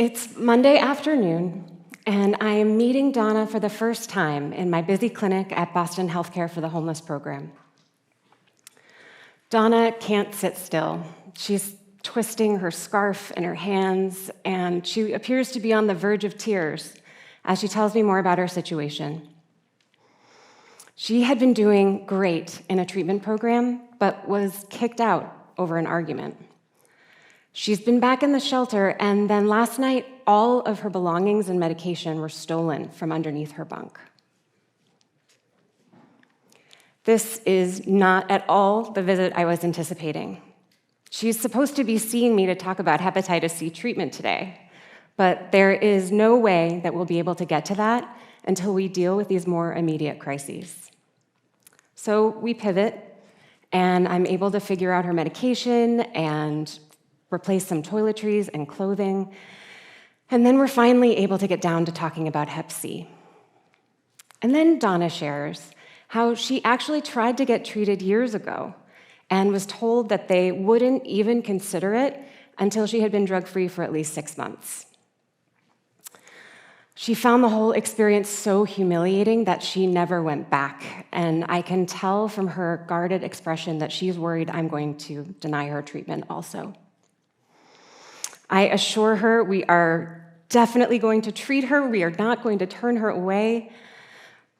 It's Monday afternoon, and I am meeting Donna for the first time in my busy clinic at Boston Healthcare for the Homeless program. Donna can't sit still. She's twisting her scarf in her hands, and she appears to be on the verge of tears as she tells me more about her situation. She had been doing great in a treatment program, but was kicked out over an argument. She's been back in the shelter, and then last night, all of her belongings and medication were stolen from underneath her bunk. This is not at all the visit I was anticipating. She's supposed to be seeing me to talk about hepatitis C treatment today, but there is no way that we'll be able to get to that until we deal with these more immediate crises. So we pivot, and I'm able to figure out her medication and replace some toiletries and clothing, and then we're finally able to get down to talking about Hep C. And then Donna shares how she actually tried to get treated years ago and was told that they wouldn't even consider it until she had been drug-free for at least 6 months. She found the whole experience so humiliating that she never went back, and I can tell from her guarded expression that she's worried I'm going to deny her treatment also. I assure her we are definitely going to treat her. We are not going to turn her away.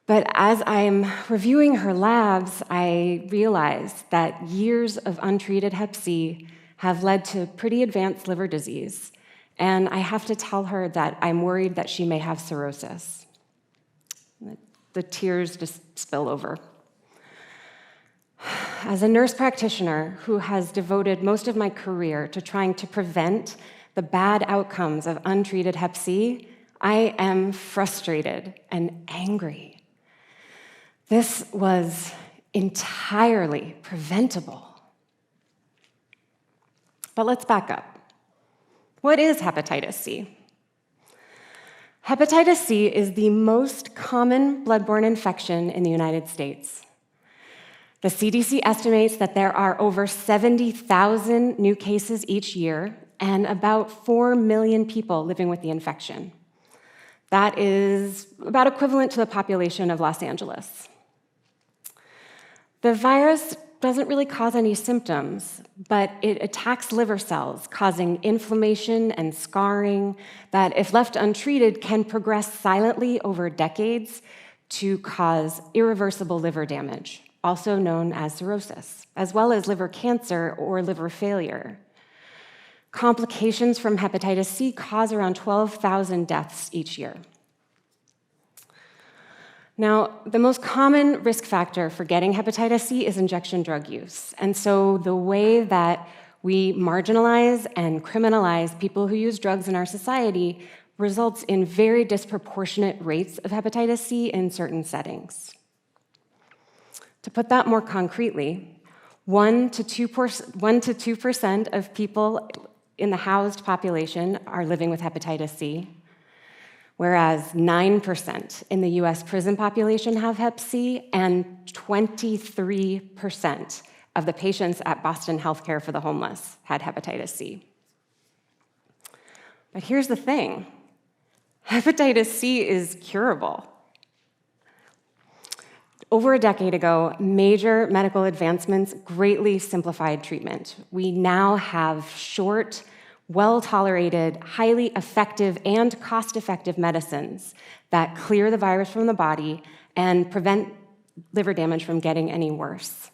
But as I'm reviewing her labs, I realize that years of untreated Hep C have led to pretty advanced liver disease. And I have to tell her that I'm worried that she may have cirrhosis. The tears just spill over. As a nurse practitioner who has devoted most of my career to trying to prevent the bad outcomes of untreated Hep C, I am frustrated and angry. This was entirely preventable. But let's back up. What is hepatitis C? Hepatitis C is the most common bloodborne infection in the United States. The CDC estimates that there are over 70,000 new cases each year and about 4 million people living with the infection. That is about equivalent to the population of Los Angeles. The virus doesn't really cause any symptoms, but it attacks liver cells, causing inflammation and scarring that, if left untreated, can progress silently over decades to cause irreversible liver damage, also known as cirrhosis, as well as liver cancer or liver failure. Complications from hepatitis C cause around 12,000 deaths each year. Now, the most common risk factor for getting hepatitis C is injection drug use. And so the way that we marginalize and criminalize people who use drugs in our society results in very disproportionate rates of hepatitis C in certain settings. To put that more concretely, 1 to 2% of people in the housed population are living with hepatitis C, whereas 9% in the US prison population have Hep C, and 23% of the patients at Boston Healthcare for the Homeless had hepatitis C. But here's the thing, hepatitis C is curable. Over a decade ago, major medical advancements greatly simplified treatment. We now have short, well-tolerated, highly effective, and cost-effective medicines that clear the virus from the body and prevent liver damage from getting any worse.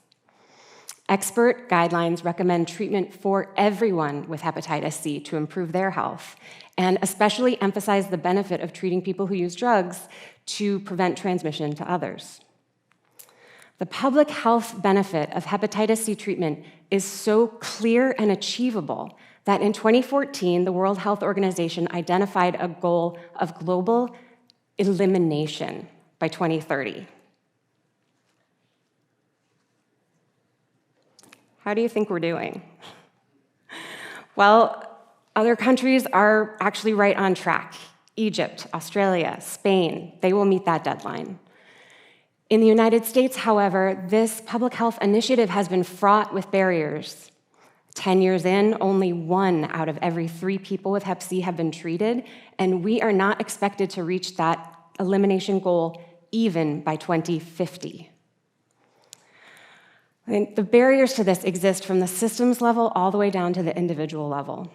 Expert guidelines recommend treatment for everyone with hepatitis C to improve their health, and especially emphasize the benefit of treating people who use drugs to prevent transmission to others. The public health benefit of hepatitis C treatment is so clear and achievable that in 2014, the World Health Organization identified a goal of global elimination by 2030. How do you think we're doing? Well, other countries are actually right on track. Egypt, Australia, Spain, they will meet that deadline. In the United States, however, this public health initiative has been fraught with barriers. 10 years in, only 1 out of every 3 people with hep C have been treated, and we are not expected to reach that elimination goal even by 2050. And the barriers to this exist from the systems level all the way down to the individual level.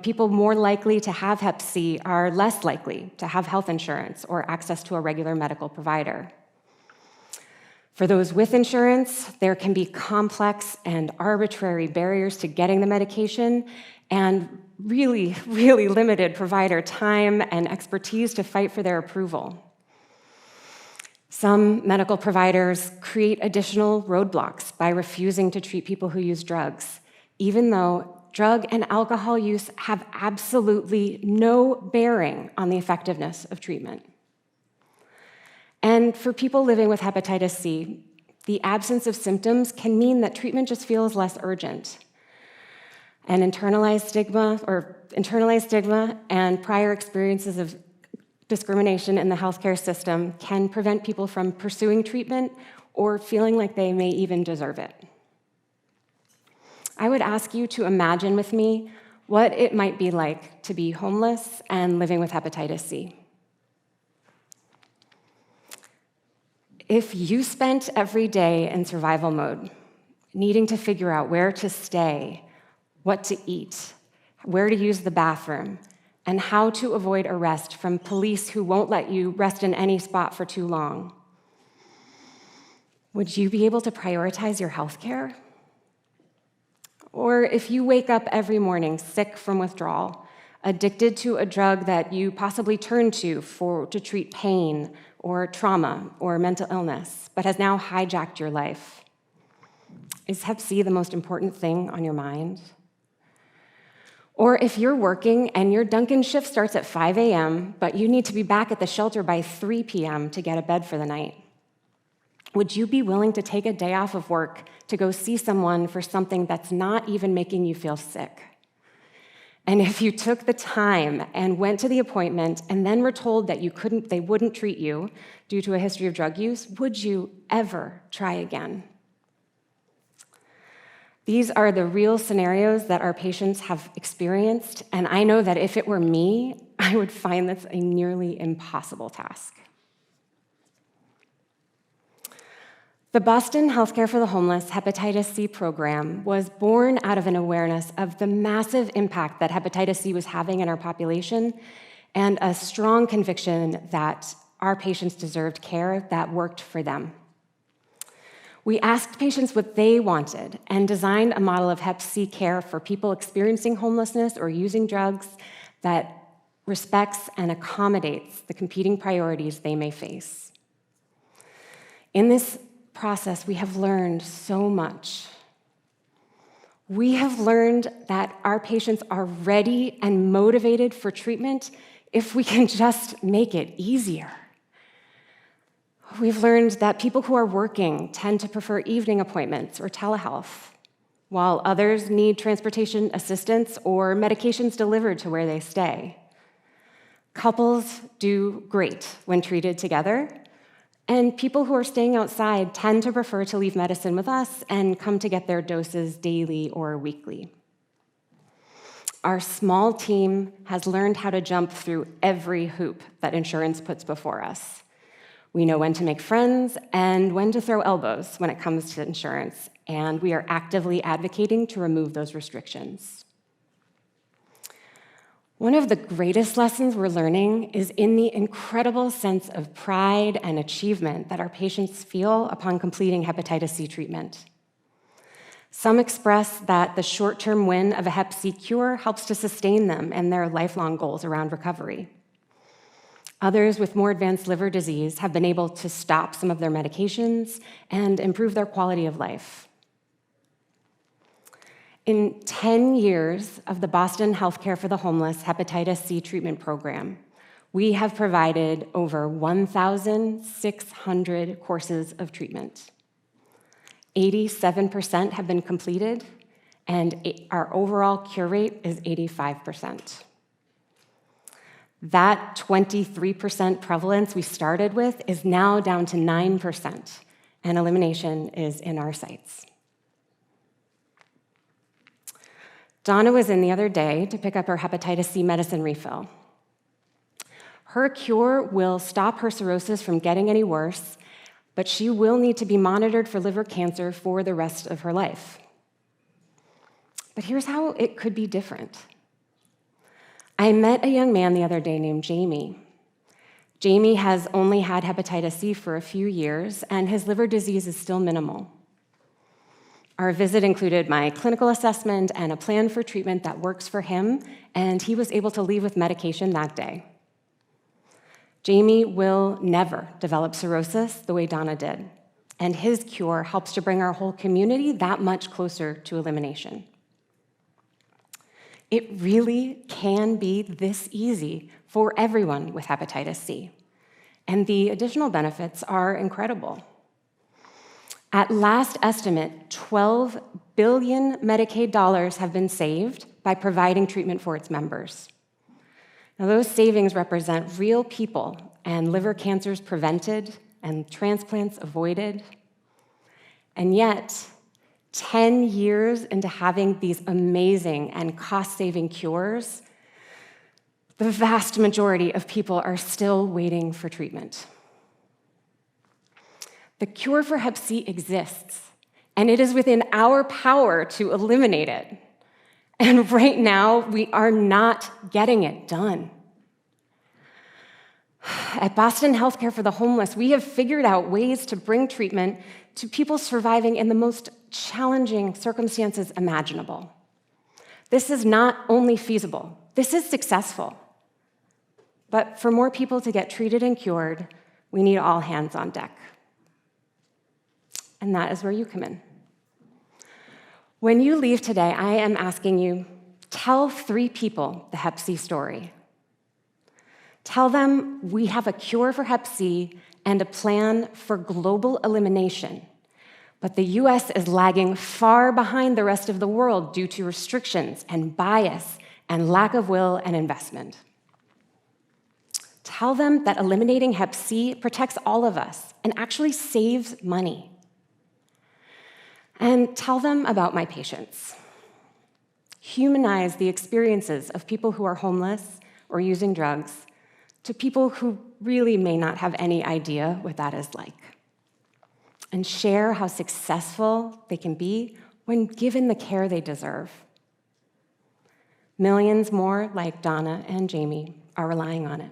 People more likely to have hep C are less likely to have health insurance or access to a regular medical provider. For those with insurance, there can be complex and arbitrary barriers to getting the medication and really, really limited provider time and expertise to fight for their approval. Some medical providers create additional roadblocks by refusing to treat people who use drugs, even though drug and alcohol use have absolutely no bearing on the effectiveness of treatment. And for people living with hepatitis C, the absence of symptoms can mean that treatment just feels less urgent. And internalized stigma and prior experiences of discrimination in the healthcare system can prevent people from pursuing treatment or feeling like they may even deserve it. I would ask you to imagine with me what it might be like to be homeless and living with hepatitis C. If you spent every day in survival mode, needing to figure out where to stay, what to eat, where to use the bathroom, and how to avoid arrest from police who won't let you rest in any spot for too long, would you be able to prioritize your health care? Or if you wake up every morning sick from withdrawal, addicted to a drug that you possibly turn to treat pain or trauma or mental illness, but has now hijacked your life, is hep C the most important thing on your mind? Or if you're working and your Dunkin' shift starts at 5 a.m., but you need to be back at the shelter by 3 p.m. to get a bed for the night, would you be willing to take a day off of work to go see someone for something that's not even making you feel sick? And if you took the time and went to the appointment and then were told that they wouldn't treat you due to a history of drug use, would you ever try again? These are the real scenarios that our patients have experienced, and I know that if it were me, I would find this a nearly impossible task. The Boston Healthcare for the Homeless Hepatitis C program was born out of an awareness of the massive impact that hepatitis C was having in our population and a strong conviction that our patients deserved care that worked for them. We asked patients what they wanted and designed a model of hep C care for people experiencing homelessness or using drugs that respects and accommodates the competing priorities they may face. In this process, we have learned so much. We have learned that our patients are ready and motivated for treatment if we can just make it easier. We've learned that people who are working tend to prefer evening appointments or telehealth, while others need transportation assistance or medications delivered to where they stay. Couples do great when treated together, and people who are staying outside tend to prefer to leave medicine with us and come to get their doses daily or weekly. Our small team has learned how to jump through every hoop that insurance puts before us. We know when to make friends and when to throw elbows when it comes to insurance, and we are actively advocating to remove those restrictions. One of the greatest lessons we're learning is in the incredible sense of pride and achievement that our patients feel upon completing hepatitis C treatment. Some express that the short-term win of a hep C cure helps to sustain them and their lifelong goals around recovery. Others with more advanced liver disease have been able to stop some of their medications and improve their quality of life. In 10 years of the Boston Healthcare for the Homeless Hepatitis C treatment program, we have provided over 1,600 courses of treatment. 87% have been completed, and our overall cure rate is 85%. That 23% prevalence we started with is now down to 9%, and elimination is in our sights. Donna was in the other day to pick up her hepatitis C medicine refill. Her cure will stop her cirrhosis from getting any worse, but she will need to be monitored for liver cancer for the rest of her life. But here's how it could be different. I met a young man the other day named Jamie. Jamie has only had hepatitis C for a few years, and his liver disease is still minimal. Our visit included my clinical assessment and a plan for treatment that works for him, and he was able to leave with medication that day. Jamie will never develop cirrhosis the way Donna did, and his cure helps to bring our whole community that much closer to elimination. It really can be this easy for everyone with hepatitis C, and the additional benefits are incredible. At last estimate, $12 billion Medicaid dollars have been saved by providing treatment for its members. Now, those savings represent real people and liver cancers prevented and transplants avoided. And yet, 10 years into having these amazing and cost-saving cures, the vast majority of people are still waiting for treatment. The cure for hep C exists, and it is within our power to eliminate it. And right now, we are not getting it done. At Boston Healthcare for the Homeless, we have figured out ways to bring treatment to people surviving in the most challenging circumstances imaginable. This is not only feasible, this is successful. But for more people to get treated and cured, we need all hands on deck. And that is where you come in. When you leave today, I am asking you, tell 3 people the hep C story. Tell them we have a cure for hep C and a plan for global elimination, but the US is lagging far behind the rest of the world due to restrictions and bias and lack of will and investment. Tell them that eliminating hep C protects all of us and actually saves money. And tell them about my patients. Humanize the experiences of people who are homeless or using drugs to people who really may not have any idea what that is like. And share how successful they can be when given the care they deserve. Millions more like Donna and Jamie are relying on it.